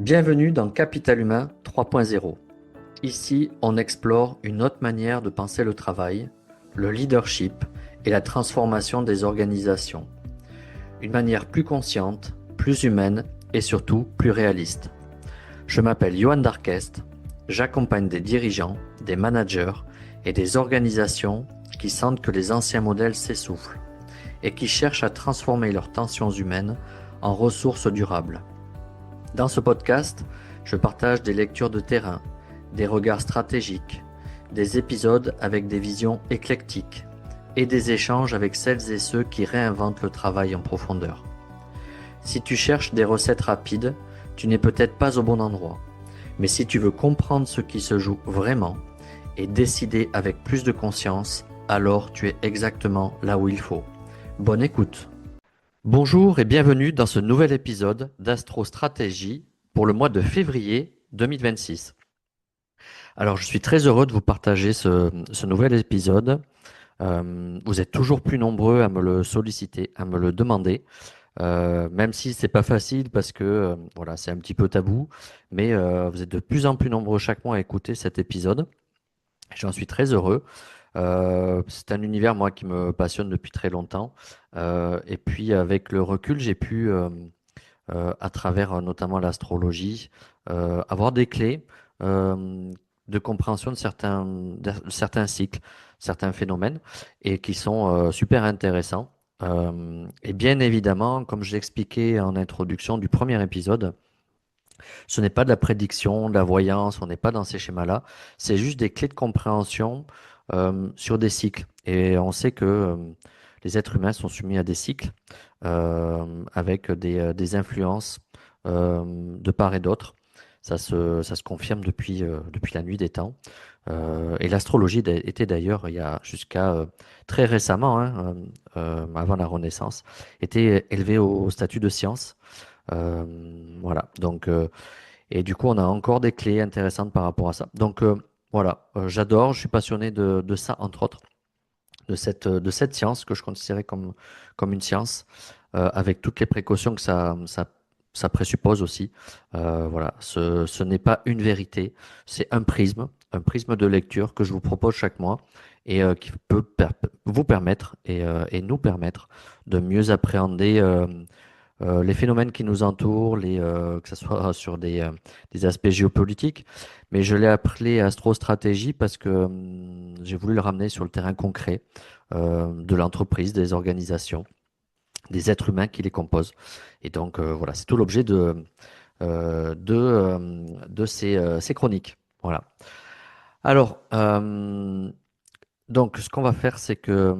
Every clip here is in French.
Bienvenue dans Capital Humain 3.0. Ici, on explore une autre manière de penser le travail, le leadership et la transformation des organisations. Une manière plus consciente, plus humaine et surtout plus réaliste. Je m'appelle Johan Darquest, j'accompagne des dirigeants, des managers et des organisations qui sentent que les anciens modèles s'essoufflent et qui cherchent à transformer leurs tensions humaines en ressources durables. Dans ce podcast, je partage des lectures de terrain, des regards stratégiques, des épisodes avec des visions éclectiques et des échanges avec celles et ceux qui réinventent le travail en profondeur. Si tu cherches des recettes rapides, tu n'es peut-être pas au bon endroit. Mais si tu veux comprendre ce qui se joue vraiment et décider avec plus de conscience, alors tu es exactement là où il faut. Bonne écoute! Bonjour et bienvenue dans ce nouvel épisode d'Astro-Stratégie pour le mois de février 2026. Alors, je suis très heureux de vous partager ce nouvel épisode. Vous êtes toujours plus nombreux à me le solliciter, à me le demander, même si c'est pas facile parce que voilà, c'est un petit peu tabou, mais vous êtes de plus en plus nombreux chaque mois à écouter cet épisode. J'en suis très heureux. C'est un univers, moi, qui me passionne depuis très longtemps. Et puis, avec le recul, j'ai pu, à travers notamment l'astrologie, avoir des clés de compréhension de certains cycles, certains phénomènes, et qui sont super intéressants. Et bien évidemment, comme je l'expliquais en introduction du premier épisode, ce n'est pas de la prédiction, de la voyance, on n'est pas dans ces schémas-là. C'est juste des clés de compréhension sur des cycles. Et on sait que les êtres humains sont soumis à des cycles avec des influences de part et d'autre. Ça se confirme depuis la nuit des temps. Et l'astrologie était d'ailleurs, il y a jusqu'à très récemment, hein, avant la Renaissance, était élevée au statut de science. Euh, voilà. Donc, et du coup, on a encore des clés intéressantes par rapport à ça. Donc, voilà, j'adore, je suis passionné de ça, entre autres, de cette science que je considérais comme une science, avec toutes les précautions que ça présuppose aussi. Voilà, ce n'est pas une vérité, c'est un prisme de lecture que je vous propose chaque mois et qui peut vous permettre et nous permettre de mieux appréhender les phénomènes qui nous entourent, que ce soit sur des aspects géopolitiques, mais je l'ai appelé astrostratégie parce que j'ai voulu le ramener sur le terrain concret de l'entreprise, des organisations, des êtres humains qui les composent. Et donc voilà, c'est tout l'objet de ces chroniques. Voilà. Alors, donc, ce qu'on va faire, c'est que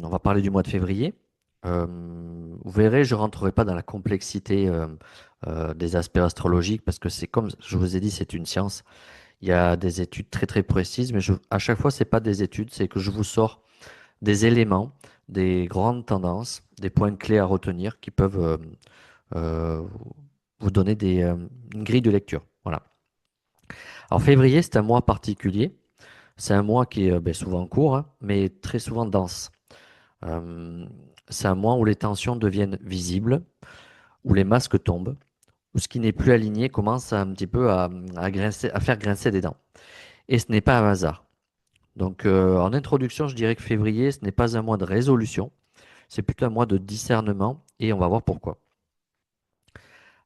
on va parler du mois de février. Euh, Vous verrez, je rentrerai pas dans la complexité des aspects astrologiques parce que c'est comme je vous ai dit, c'est une science. Il y a des études très très précises, mais à chaque fois, c'est pas des études, c'est que je vous sors des éléments, des grandes tendances, des points clés à retenir qui peuvent euh, vous donner une grille de lecture. Voilà. Alors, février, c'est un mois particulier. C'est un mois qui est souvent court, hein, mais très souvent dense. Euh, c'est un mois où les tensions deviennent visibles, où les masques tombent, où ce qui n'est plus aligné commence un petit peu à faire grincer des dents. Et ce n'est pas un hasard. Donc, en introduction, je dirais que février, ce n'est pas un mois de résolution, c'est plutôt un mois de discernement, et on va voir pourquoi.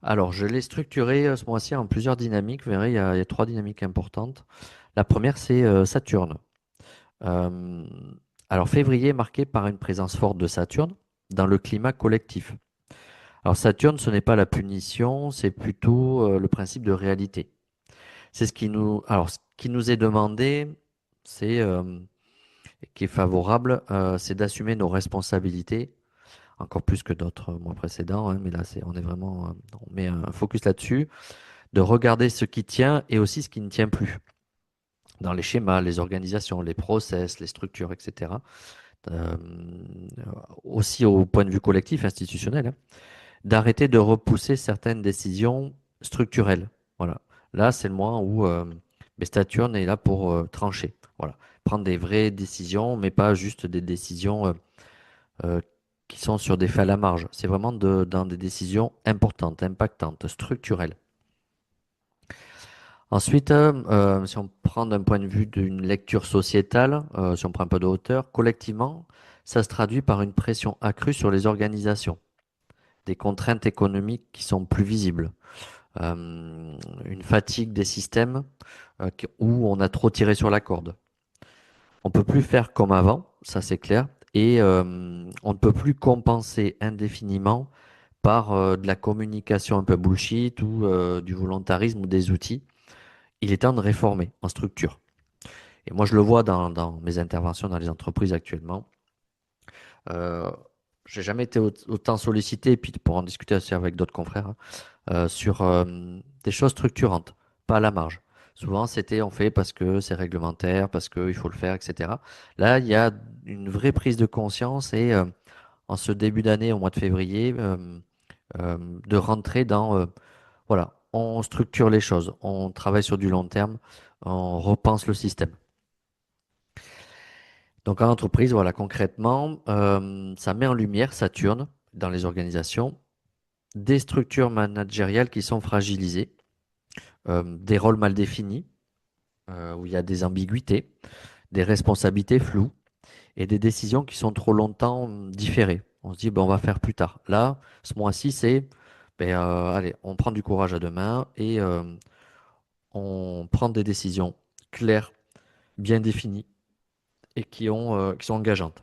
Alors, je l'ai structuré ce mois-ci en plusieurs dynamiques. Vous verrez, il y a trois dynamiques importantes. La première, c'est Saturne. Euh, alors, février est marqué par une présence forte de Saturne dans le climat collectif. Alors, Saturne, ce n'est pas la punition, c'est plutôt le principe de réalité. Ce qui nous est demandé, c'est, qui est favorable, c'est d'assumer nos responsabilités, encore plus que d'autres mois précédents, hein, mais là, on est vraiment, on met un focus là-dessus, de regarder ce qui tient et aussi ce qui ne tient plus dans les schémas, les organisations, les process, les structures, etc. Euh, Aussi au point de vue collectif, institutionnel, hein, d'arrêter de repousser certaines décisions structurelles. Voilà. Là, c'est le moment où Saturne est là pour trancher. Voilà. Prendre des vraies décisions, mais pas juste des décisions euh, qui sont sur des faits à la marge. C'est vraiment dans des décisions importantes, impactantes, structurelles. Ensuite, si on prend d'un point de vue d'une lecture sociétale, si on prend un peu de hauteur, collectivement, ça se traduit par une pression accrue sur les organisations, des contraintes économiques qui sont plus visibles, une fatigue des systèmes où on a trop tiré sur la corde. On peut plus faire comme avant, ça c'est clair, et on ne peut plus compenser indéfiniment par de la communication un peu bullshit ou du volontarisme ou des outils. Il est temps de réformer en structure. Et moi, je le vois dans mes interventions dans les entreprises actuellement. Euh, j'ai jamais été autant sollicité, et puis pour en discuter aussi avec d'autres confrères, hein, sur des choses structurantes, pas à la marge. Souvent, c'était on fait parce que c'est réglementaire, parce qu'il faut le faire, etc. Là, il y a une vraie prise de conscience et en ce début d'année, au mois de février, euh, de rentrer dans, voilà, on structure les choses, on travaille sur du long terme, on repense le système. Donc en entreprise, voilà, concrètement, ça met en lumière Saturne dans les organisations, des structures managériales qui sont fragilisées, des rôles mal définis, où il y a des ambiguïtés, des responsabilités floues et des décisions qui sont trop longtemps différées. On se dit, ben, on va faire plus tard. Là, ce mois-ci, c'est, ben, allez, on prend du courage à deux mains et on prend des décisions claires, bien définies et qui sont engageantes.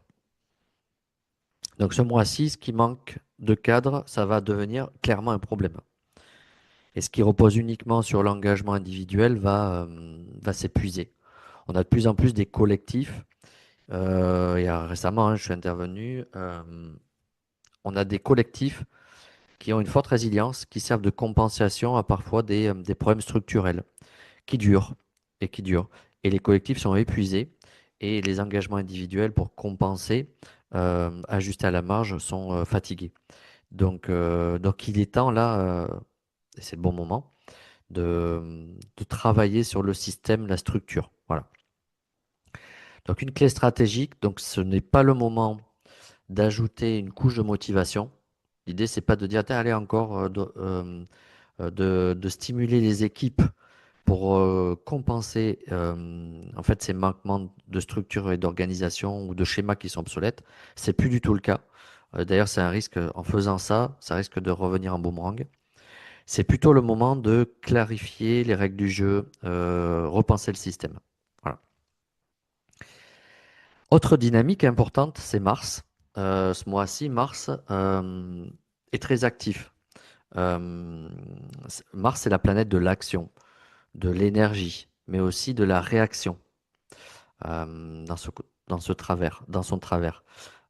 Donc ce mois-ci, ce qui manque de cadre, ça va devenir clairement un problème. Et ce qui repose uniquement sur l'engagement individuel va s'épuiser. On a de plus en plus des collectifs. Récemment, hein, je suis intervenu. On a des collectifs qui ont une forte résilience, qui servent de compensation à parfois des problèmes structurels, qui durent et qui durent. Et les collectifs sont épuisés et les engagements individuels pour compenser, ajuster à la marge, sont fatigués. Donc il est temps là, et c'est le bon moment, de travailler sur le système, la structure. Voilà. Donc une clé stratégique, donc ce n'est pas le moment d'ajouter une couche de motivation. L'idée, c'est pas de dire, tiens, allez encore de stimuler les équipes pour compenser en fait ces manquements de structure et d'organisation ou de schémas qui sont obsolètes. C'est plus du tout le cas. D'ailleurs, c'est un risque, en faisant ça, ça risque de revenir en boomerang. C'est plutôt le moment de clarifier les règles du jeu, repenser le système. Voilà. Autre dynamique importante, c'est Mars. Ce mois-ci, Mars est très actif. Euh, Mars, c'est la planète de l'action, de l'énergie, mais aussi de la réaction dans dans ce travers, dans son travers.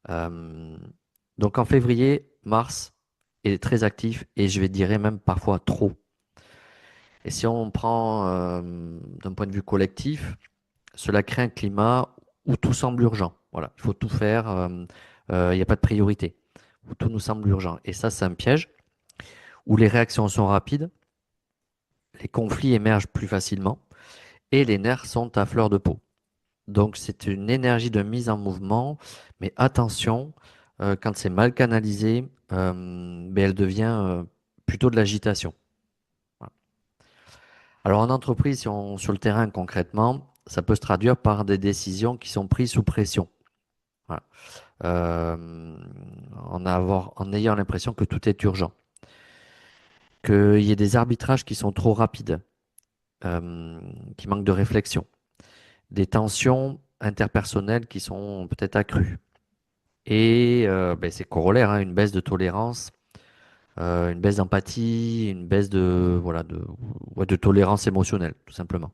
Euh, donc en février, Mars est très actif et je vais dire même parfois trop. Et si on prend d'un point de vue collectif, cela crée un climat où tout semble urgent. Voilà, il faut tout faire, il n'y a pas de priorité, où tout nous semble urgent. Et ça, c'est un piège, où les réactions sont rapides, les conflits émergent plus facilement et les nerfs sont à fleur de peau. Donc c'est une énergie de mise en mouvement, mais attention, quand c'est mal canalisé, ben, elle devient plutôt de l'agitation. Voilà. Alors en entreprise, si on, sur le terrain concrètement, ça peut se traduire par des décisions qui sont prises sous pression. Voilà. En ayant l'impression que tout est urgent, qu'il y ait des arbitrages qui sont trop rapides, qui manquent de réflexion, des tensions interpersonnelles qui sont peut-être accrues. Et ben, c'est corollaire, hein, une baisse de tolérance, une baisse d'empathie, une baisse ouais, de tolérance émotionnelle, tout simplement.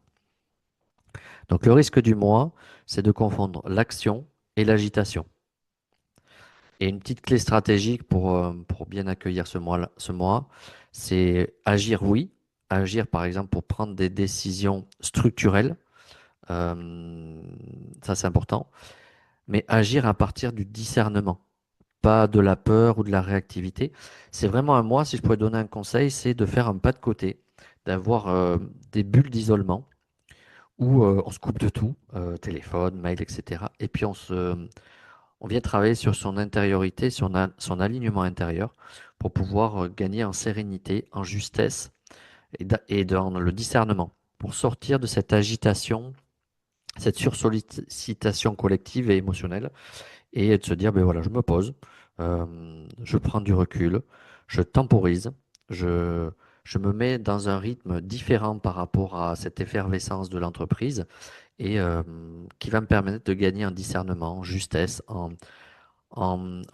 Donc le risque du mois, c'est de confondre l'action et l'agitation. Et une petite clé stratégique pour bien accueillir ce mois, c'est agir, oui, agir par exemple pour prendre des décisions structurelles, euh, ça c'est important, mais agir à partir du discernement, pas de la peur ou de la réactivité. C'est vraiment un mois, si je pourrais donner un conseil, c'est de faire un pas de côté, d'avoir des bulles d'isolement où on se coupe de tout, téléphone, mail, etc. Et puis on vient travailler sur son intériorité, son alignement intérieur pour pouvoir gagner en sérénité, en justesse et dans le discernement. pour sortir de cette agitation, cette sursollicitation collective et émotionnelle, et de se dire, ben voilà, je me pose, je prends du recul, je temporise, je, je me mets dans un rythme différent par rapport à cette effervescence de l'entreprise et qui va me permettre de gagner en discernement, en justesse, en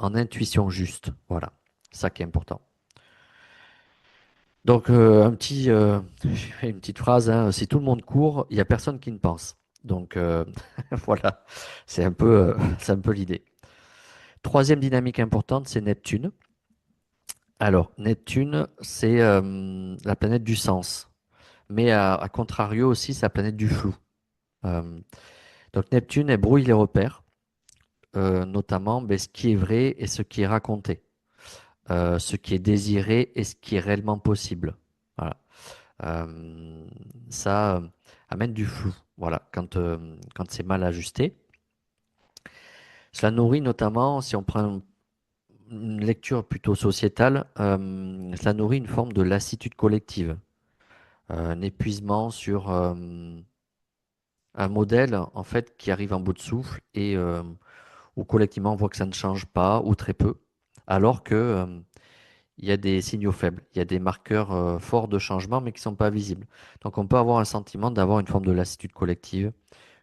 intuition juste. Voilà, ça qui est important. Donc, une petite phrase, hein, si tout le monde court, il n'y a personne qui ne pense. Donc, voilà, c'est un peu l'idée. Troisième dynamique importante, c'est Neptune. Alors, Neptune, c'est la planète du sens, mais à contrario aussi, c'est la planète du flou. Euh, donc, Neptune, elle brouille les repères, notamment ben, ce qui est vrai et ce qui est raconté, ce qui est désiré et ce qui est réellement possible. Voilà. Euh, ça amène du flou. Voilà, quand c'est mal ajusté. Cela nourrit notamment, si on prend une lecture plutôt sociétale, cela nourrit une forme de lassitude collective, un épuisement sur un modèle en fait qui arrive en bout de souffle et où collectivement on voit que ça ne change pas ou très peu, alors que il y a des signaux faibles, il y a des marqueurs forts de changement mais qui ne sont pas visibles. Donc on peut avoir un sentiment d'avoir une forme de lassitude collective,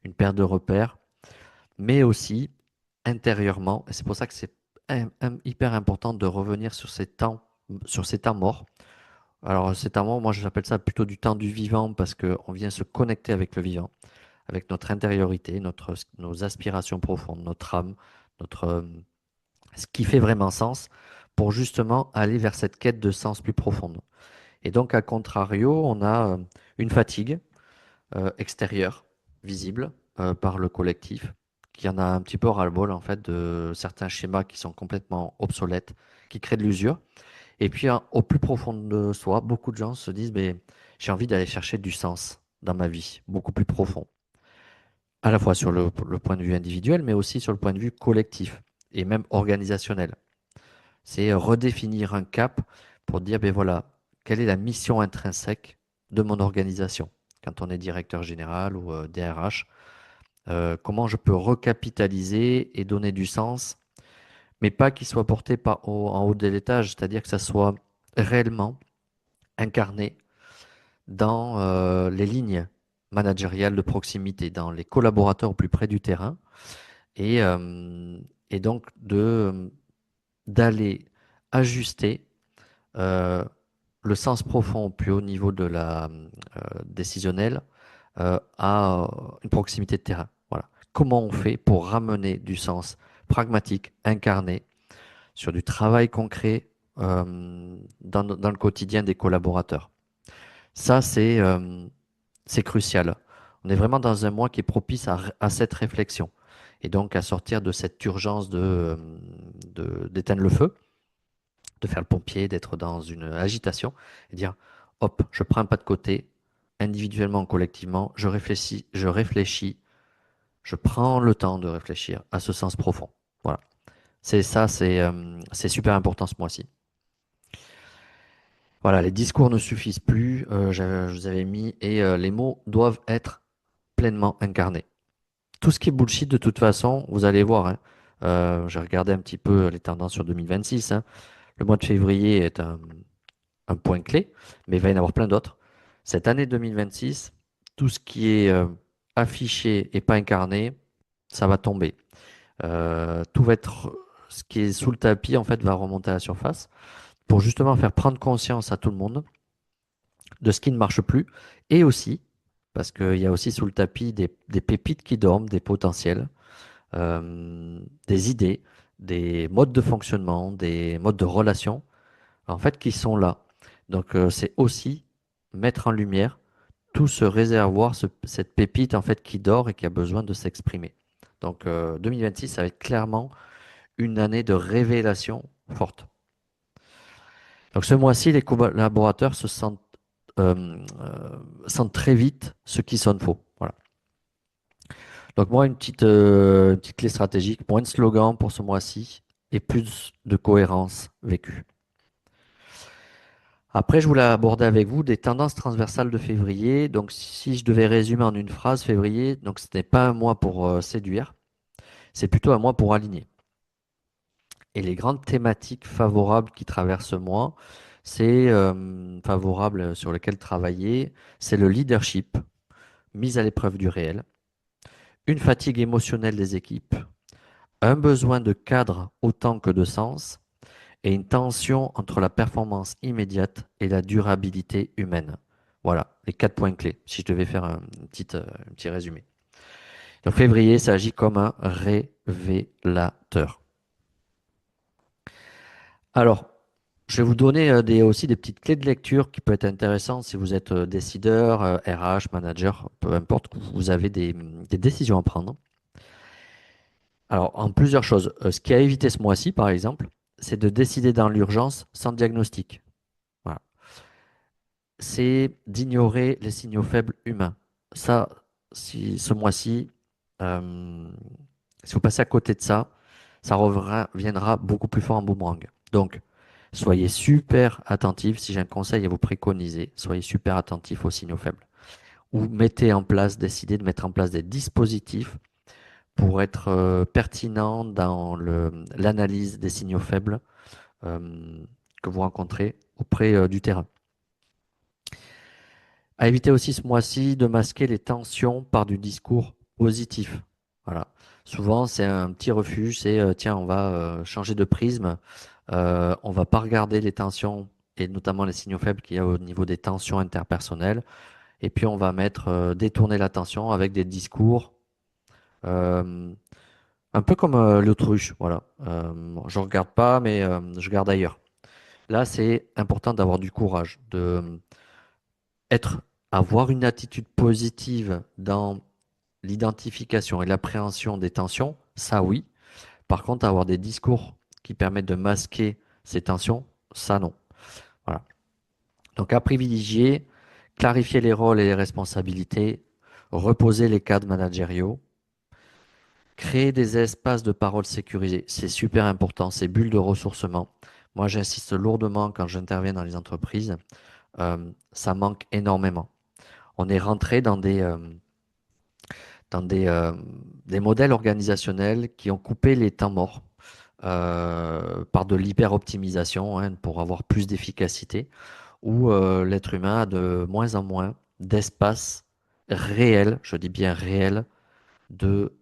une perte de repères, mais aussi intérieurement, et c'est pour ça que c'est hyper important de revenir sur ces temps morts. Alors ces temps morts, moi j'appelle ça plutôt du temps du vivant parce qu'on vient se connecter avec le vivant, avec notre intériorité, nos aspirations profondes, notre âme, notre, ce qui fait vraiment sens pour justement aller vers cette quête de sens plus profonde. Et donc, à contrario, on a une fatigue extérieure, visible par le collectif, qui en a un petit peu ras-le-bol en fait de certains schémas qui sont complètement obsolètes, qui créent de l'usure. Et puis, hein, au plus profond de soi, beaucoup de gens se disent, mais j'ai envie d'aller chercher du sens dans ma vie, beaucoup plus profond, à la fois sur le point de vue individuel, mais aussi sur le point de vue collectif et même organisationnel. C'est redéfinir un cap pour dire, ben voilà, quelle est la mission intrinsèque de mon organisation quand on est directeur général ou DRH, comment je peux recapitaliser et donner du sens, mais pas qu'il soit porté en haut de l'étage, c'est-à-dire que ça soit réellement incarné dans les lignes managériales de proximité, dans les collaborateurs au plus près du terrain, et, euh, et donc d'aller ajuster euh, le sens profond au plus haut niveau de la décisionnelle à une proximité de terrain. Voilà. Comment on fait pour ramener du sens pragmatique, incarné, sur du travail concret dans le quotidien des collaborateurs. Ça, c'est crucial. On est vraiment dans un mois qui est propice à cette réflexion et donc à sortir de cette urgence d'éteindre le feu, de faire le pompier, d'être dans une agitation et dire, hop, je prends un pas de côté, individuellement, collectivement, je réfléchis, je prends le temps de réfléchir à ce sens profond. Voilà. C'est ça, c'est super important ce mois-ci. Voilà, les discours ne suffisent plus, je vous avais mis, et les mots doivent être pleinement incarnés. Tout ce qui est bullshit, de toute façon, vous allez voir, hein, j'ai regardé un petit peu les tendances sur 2026, hein. Le mois de février est un point clé, mais il va y en avoir plein d'autres. Cette année 2026, tout ce qui est affiché et pas incarné, ça va tomber. Tout va être, ce qui est sous le tapis, en fait, va remonter à la surface pour justement faire prendre conscience à tout le monde de ce qui ne marche plus et aussi, parce qu'il y a aussi sous le tapis des pépites qui dorment, des potentiels, des idées, des modes de fonctionnement, des modes de relation, en fait, qui sont là. Donc, c'est aussi mettre en lumière tout ce réservoir, cette pépite, en fait, qui dort et qui a besoin de s'exprimer. Donc, 2026, ça va être clairement une année de révélation forte. Donc, ce mois-ci, les collaborateurs sentent très vite ce qui sonne faux. Voilà. Donc, moi, une petite clé stratégique, moins de slogan pour ce mois-ci et plus de cohérence vécue. Après, je voulais aborder avec vous des tendances transversales de février. Donc, si je devais résumer en une phrase, février, donc ce n'est pas un mois pour séduire, c'est plutôt un mois pour aligner. Et les grandes thématiques favorables qui traversent ce mois, c'est favorables sur lesquelles travailler, c'est le leadership, mise à l'épreuve du réel, une fatigue émotionnelle des équipes, un besoin de cadre autant que de sens, et une tension entre la performance immédiate et la durabilité humaine. Voilà, les 4 points clés, si je devais faire un petit résumé. Donc février, ça agit comme un révélateur. Alors, je vais vous donner aussi des petites clés de lecture qui peuvent être intéressantes si vous êtes décideur, RH, manager, peu importe, vous avez des décisions à prendre. Alors, en plusieurs choses. Ce qui a évité ce mois-ci, par exemple, c'est de décider dans l'urgence sans diagnostic. Voilà. C'est d'ignorer les signaux faibles humains. Ça, si ce mois-ci, euh, si vous passez à côté de ça, ça reviendra beaucoup plus fort en boomerang. Donc, soyez super attentifs. Si j'ai un conseil à vous préconiser, soyez super attentifs aux signaux faibles. Ou décidez de mettre en place des dispositifs pour être pertinent dans l'analyse des signaux faibles euh, que vous rencontrez auprès du terrain. À éviter aussi ce mois-ci de masquer les tensions par du discours positif. Voilà. Souvent, c'est un petit refuge, c'est tiens, on va changer de prisme, on va pas regarder les tensions et notamment les signaux faibles qu'il y a au niveau des tensions interpersonnelles, et puis on va mettre détourner l'attention avec des discours euh, un peu comme l'autruche, voilà. Je regarde pas, mais je garde ailleurs. Là, c'est important d'avoir du courage, de être, avoir une attitude positive dans l'identification et l'appréhension des tensions, ça oui. Par contre, avoir des discours qui permettent de masquer ces tensions, ça non. Voilà. Donc à privilégier, clarifier les rôles et les responsabilités, reposer les cadres managériaux, créer des espaces de parole sécurisés. C'est super important, ces bulles de ressourcement. Moi, j'insiste lourdement quand j'interviens dans les entreprises. Ça manque énormément. On est rentré dans des modèles organisationnels qui ont coupé les temps morts par de l'hyper-optimisation hein, pour avoir plus d'efficacité, où l'être humain a de moins en moins d'espace réel, je dis bien réel, de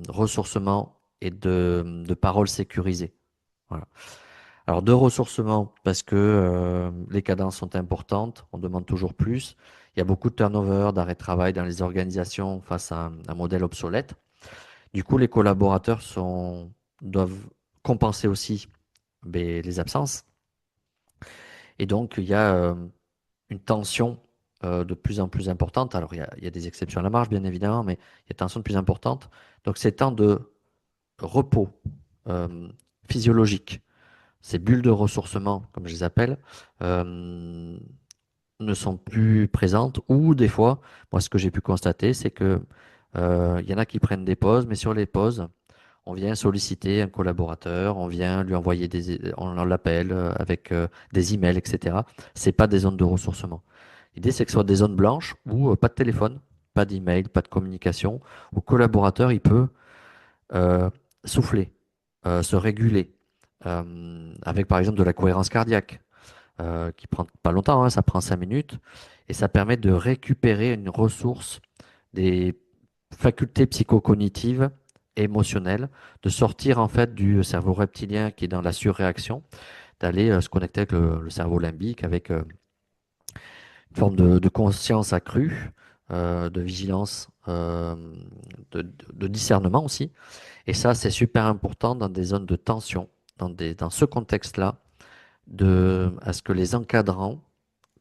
ressourcement et de paroles sécurisées. Voilà. Alors de ressourcement parce que les cadences sont importantes, on demande toujours plus. Il y a beaucoup de turnover, d'arrêt de travail dans les organisations face à un modèle obsolète. Du coup, les collaborateurs doivent compenser aussi les absences. Et donc, il y a une tension de plus en plus importante. Alors, il y a des exceptions à la marge, bien évidemment, mais il y a une tension de plus importante. Donc, ces temps de repos euh, physiologique, ces bulles de ressourcement, comme je les appelle, euh, ne sont plus présentes. Ou des fois, moi, ce que j'ai pu constater, c'est que il y en a qui prennent des pauses, mais sur les pauses, on vient solliciter un collaborateur, on vient lui envoyer on l'appelle avec des emails, etc. C'est pas des zones de ressourcement. L'idée, c'est que ce soit des zones blanches où pas de téléphone, pas d'email, pas de communication, où le collaborateur, il peut euh, souffler, se réguler, avec par exemple de la cohérence cardiaque, qui prend pas longtemps, hein, ça prend 5 minutes, et ça permet de récupérer une ressource des facultés psychocognitives et émotionnelles, de sortir en fait du cerveau reptilien qui est dans la surréaction, d'aller se connecter avec le cerveau limbique, avec une forme de conscience accrue, de vigilance, de discernement aussi. Et ça, c'est super important dans des zones de tension, dans ce contexte-là, à ce que les encadrants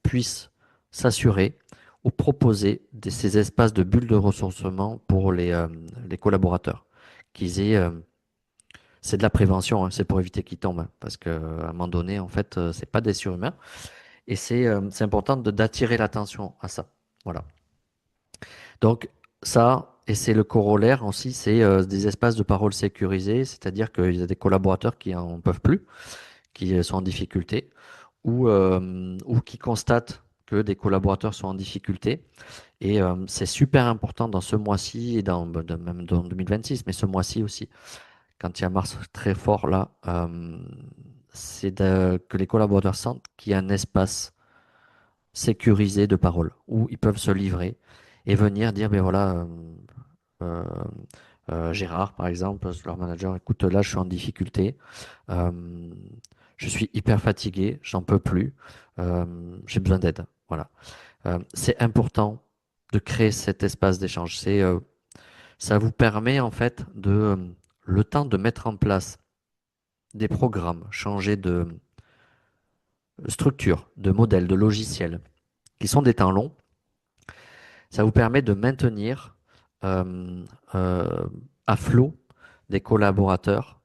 puissent s'assurer ou proposer ces espaces de bulles de ressourcement pour les collaborateurs. Qu'ils aient, c'est de la prévention, hein, c'est pour éviter qu'ils tombent, hein, parce qu'à un moment donné, en fait, c'est pas des surhumains. Et c'est important d'attirer l'attention à ça. Voilà. Donc ça, et c'est le corollaire aussi, c'est des espaces de parole sécurisés, c'est-à-dire qu'il y a des collaborateurs qui en peuvent plus, qui sont en difficulté, ou qui constatent que des collaborateurs sont en difficulté. Et c'est super important dans ce mois-ci et même dans 2026, mais ce mois-ci aussi, quand il y a Mars très fort là, que les collaborateurs sentent qu'il y a un espace sécurisé de parole où ils peuvent se livrer et venir dire, ben voilà, euh, Gérard, par exemple, leur manager, écoute, là, je suis en difficulté, euh, je suis hyper fatigué, j'en peux plus, j'ai besoin d'aide. Voilà. C'est important de créer cet espace d'échange. Ça vous permet en fait le temps de mettre en place des programmes, changer de structure, de modèle, de logiciel, qui sont des temps longs. Ça vous permet de maintenir euh, euh, à flot des collaborateurs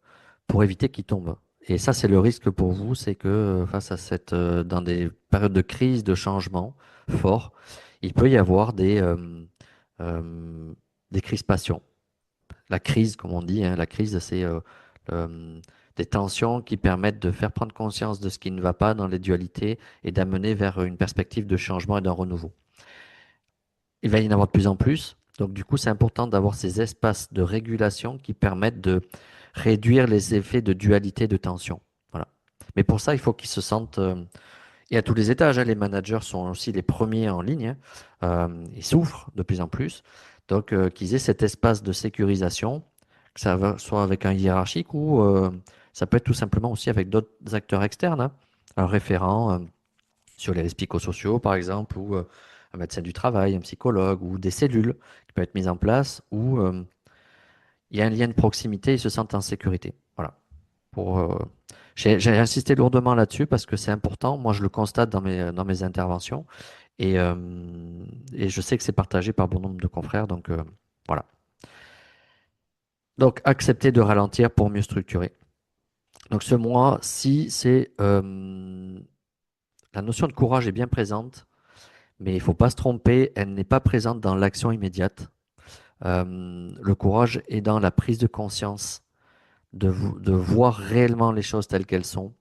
pour éviter qu'ils tombent. Et ça, c'est le risque pour vous, c'est que face à dans des périodes de crise, de changement fort, il peut y avoir euh, des crispations. La crise, comme on dit, hein, la crise, c'est des tensions qui permettent de faire prendre conscience de ce qui ne va pas dans les dualités et d'amener vers une perspective de changement et d'un renouveau. Il va y en avoir de plus en plus. Donc, du coup, c'est important d'avoir ces espaces de régulation qui permettent de réduire les effets de dualité, de tension. Voilà. Mais pour ça, il faut qu'ils se sentent, et à tous les étages, hein, les managers sont aussi les premiers en ligne, hein, ils souffrent de plus en plus. Donc, qu'ils aient cet espace de sécurisation, que soit avec un hiérarchique ou ça peut être tout simplement aussi avec d'autres acteurs externes, hein, un référent sur les risques psychosociaux, par exemple, ou un médecin du travail, un psychologue, ou des cellules qui peuvent être mises en place où il y a un lien de proximité, ils se sentent en sécurité. Voilà. Pour, j'ai insisté lourdement là-dessus parce que c'est important. Moi, je le constate dans mes interventions et, euh, et je sais que c'est partagé par bon nombre de confrères. Donc, voilà. Donc, accepter de ralentir pour mieux structurer. Donc, ce mois-ci, la notion de courage est bien présente, mais il ne faut pas se tromper. Elle n'est pas présente dans l'action immédiate. Le courage est dans la prise de conscience, de voir réellement les choses telles qu'elles sont,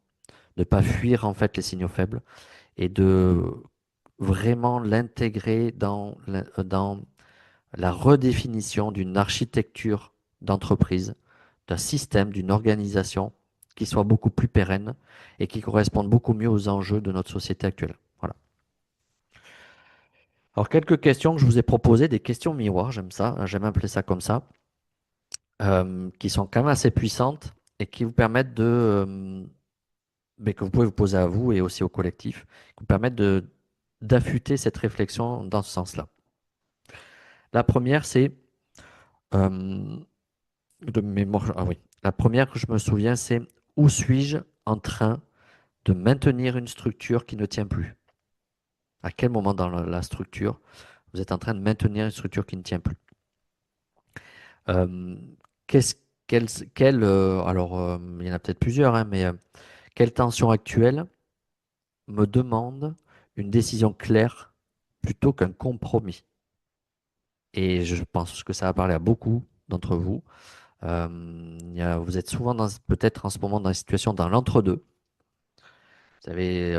de ne pas fuir en fait les signaux faibles et de vraiment l'intégrer dans la redéfinition d'une architecture d'entreprise, d'un système, d'une organisation qui soit beaucoup plus pérenne et qui corresponde beaucoup mieux aux enjeux de notre société actuelle. Voilà. Alors, quelques questions que je vous ai proposées, des questions miroirs, j'aime ça, hein, j'aime appeler ça comme ça, qui sont quand même assez puissantes et qui vous permettent mais que vous pouvez vous poser à vous et aussi au collectif, qui vous permettent d'affûter cette réflexion dans ce sens-là. La première, c'est euh, de mémoire. Ah oui. La première que je me souviens, c'est où suis-je en train de maintenir une structure qui ne tient plus? À quel moment dans la structure vous êtes en train de maintenir une structure qui ne tient plus? Euh, qu'est-ce, quelle, alors, il y en a peut-être plusieurs, hein, mais quelle tension actuelle me demande une décision claire plutôt qu'un compromis? Et je pense que ça va parler à beaucoup d'entre vous. Vous êtes souvent peut-être en ce moment dans une situation dans l'entre-deux. Vous avez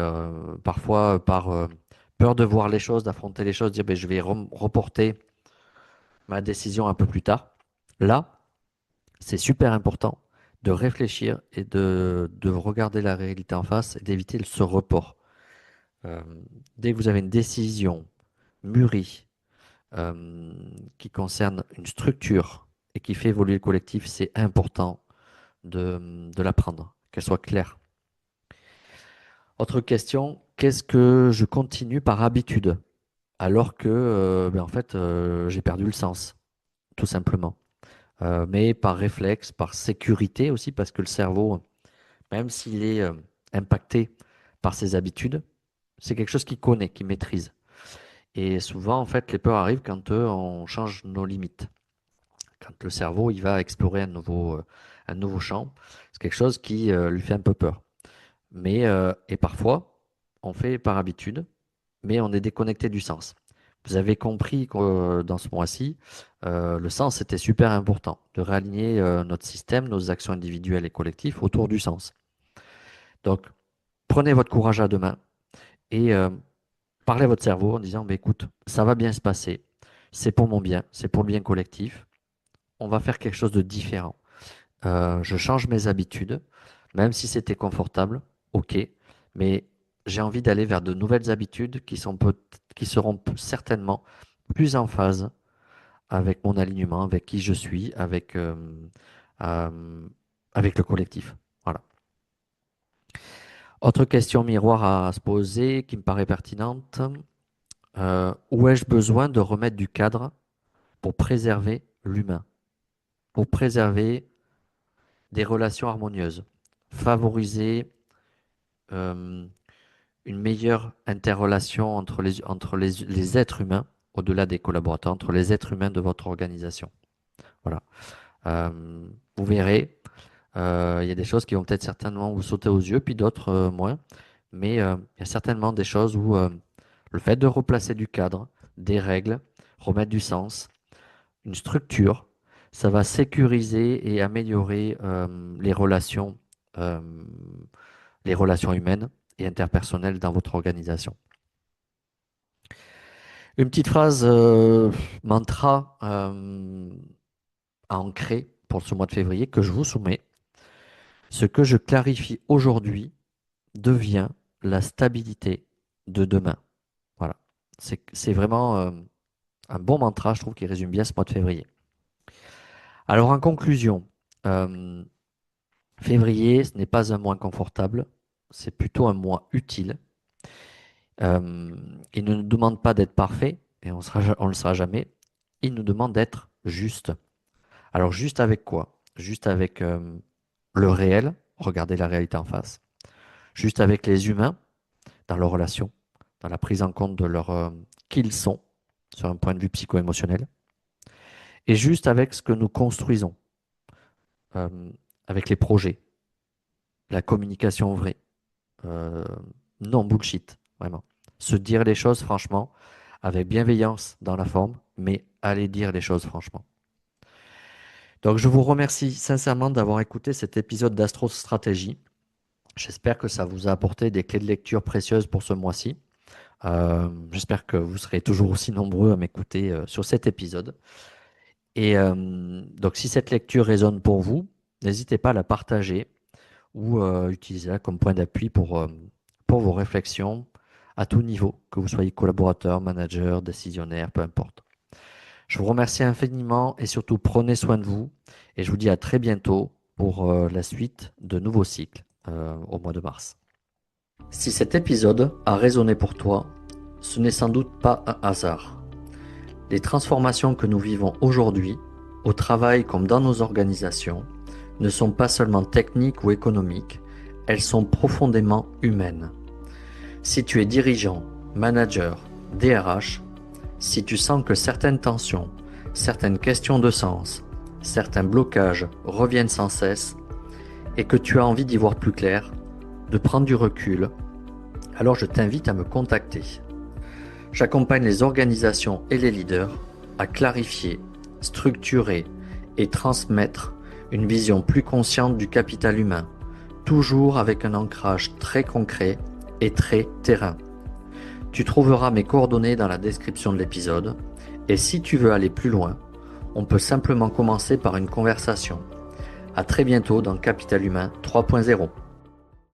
parfois par peur de voir les choses, d'affronter les choses, dire ben, je vais reporter ma décision un peu plus tard. Là, c'est super important de réfléchir et de regarder la réalité en face et d'éviter ce report. Euh, Dès que vous avez une décision mûrie euh, qui concerne une structure et qui fait évoluer le collectif, c'est important de la prendre, qu'elle soit claire. Autre question, qu'est-ce que je continue par habitude alors que en fait j'ai perdu le sens, tout simplement. Mais par réflexe, par sécurité aussi, parce que le cerveau, même s'il est impacté par ses habitudes, c'est quelque chose qu'il connaît, qu'il maîtrise. Et souvent, en fait, les peurs arrivent quand on change nos limites. Quand le cerveau, il va explorer un nouveau champ, c'est quelque chose qui lui fait un peu peur. Et parfois, on fait par habitude, mais on est déconnecté du sens. Vous avez compris que dans ce mois-ci, le sens était super important, de réaligner notre système, nos actions individuelles et collectives autour du sens. Donc, prenez votre courage à deux mains et parlez à votre cerveau en disant, bah, écoute, ça va bien se passer, c'est pour mon bien, c'est pour le bien collectif, on va faire quelque chose de différent. Je change mes habitudes, même si c'était confortable, ok, mais j'ai envie d'aller vers de nouvelles habitudes qui seront certainement plus en phase avec mon alignement, avec qui je suis, euh, avec le collectif. Voilà. Autre question miroir à se poser qui me paraît pertinente. Où ai-je besoin de remettre du cadre pour préserver l'humain, pour préserver des relations harmonieuses, favoriser euh, une meilleure interrelation entre les êtres humains, au-delà des collaborateurs, entre les êtres humains de votre organisation. Voilà. Vous verrez, il y a des choses qui vont peut-être certainement vous sauter aux yeux, puis d'autres moins. Mais il y a certainement des choses où le fait de replacer du cadre, des règles, remettre du sens, une structure, ça va sécuriser et améliorer euh, les relations humaines et interpersonnelles dans votre organisation. Une petite phrase mantra à ancrer pour ce mois de février que je vous soumets. Ce que je clarifie aujourd'hui devient la stabilité de demain. Voilà. C'est vraiment un bon mantra, je trouve, qui résume bien ce mois de février. Alors, en conclusion, euh, février, ce n'est pas un mois confortable, c'est plutôt un mois utile. Euh, il ne nous demande pas d'être parfait, et on le sera jamais. Il nous demande d'être juste. Alors, juste avec quoi? Juste avec le réel, regarder la réalité en face. Juste avec les humains, dans leurs relations, dans la prise en compte de qui ils sont, sur un point de vue psycho-émotionnel. Et juste avec ce que nous construisons, euh, avec les projets, la communication vraie, euh, non bullshit, vraiment. Se dire les choses franchement, avec bienveillance dans la forme, mais aller dire les choses franchement. Donc je vous remercie sincèrement d'avoir écouté cet épisode d'Astro Stratégie. J'espère que ça vous a apporté des clés de lecture précieuses pour ce mois-ci. J'espère que vous serez toujours aussi nombreux à m'écouter sur cet épisode. Et donc si cette lecture résonne pour vous, n'hésitez pas à la partager ou utilisez-la comme point d'appui pour vos réflexions à tout niveau, que vous soyez collaborateur, manager, décisionnaire, peu importe. Je vous remercie infiniment et surtout prenez soin de vous et je vous dis à très bientôt pour la suite de nouveaux cycles au mois de mars. Si cet épisode a résonné pour toi, ce n'est sans doute pas un hasard. Les transformations que nous vivons aujourd'hui, au travail comme dans nos organisations, ne sont pas seulement techniques ou économiques, elles sont profondément humaines. Si tu es dirigeant, manager, DRH, si tu sens que certaines tensions, certaines questions de sens, certains blocages reviennent sans cesse, et que tu as envie d'y voir plus clair, de prendre du recul, alors je t'invite à me contacter. J'accompagne les organisations et les leaders à clarifier, structurer et transmettre une vision plus consciente du capital humain, toujours avec un ancrage très concret et très terrain. Tu trouveras mes coordonnées dans la description de l'épisode et si tu veux aller plus loin, on peut simplement commencer par une conversation. À très bientôt dans Capital Humain 3.0.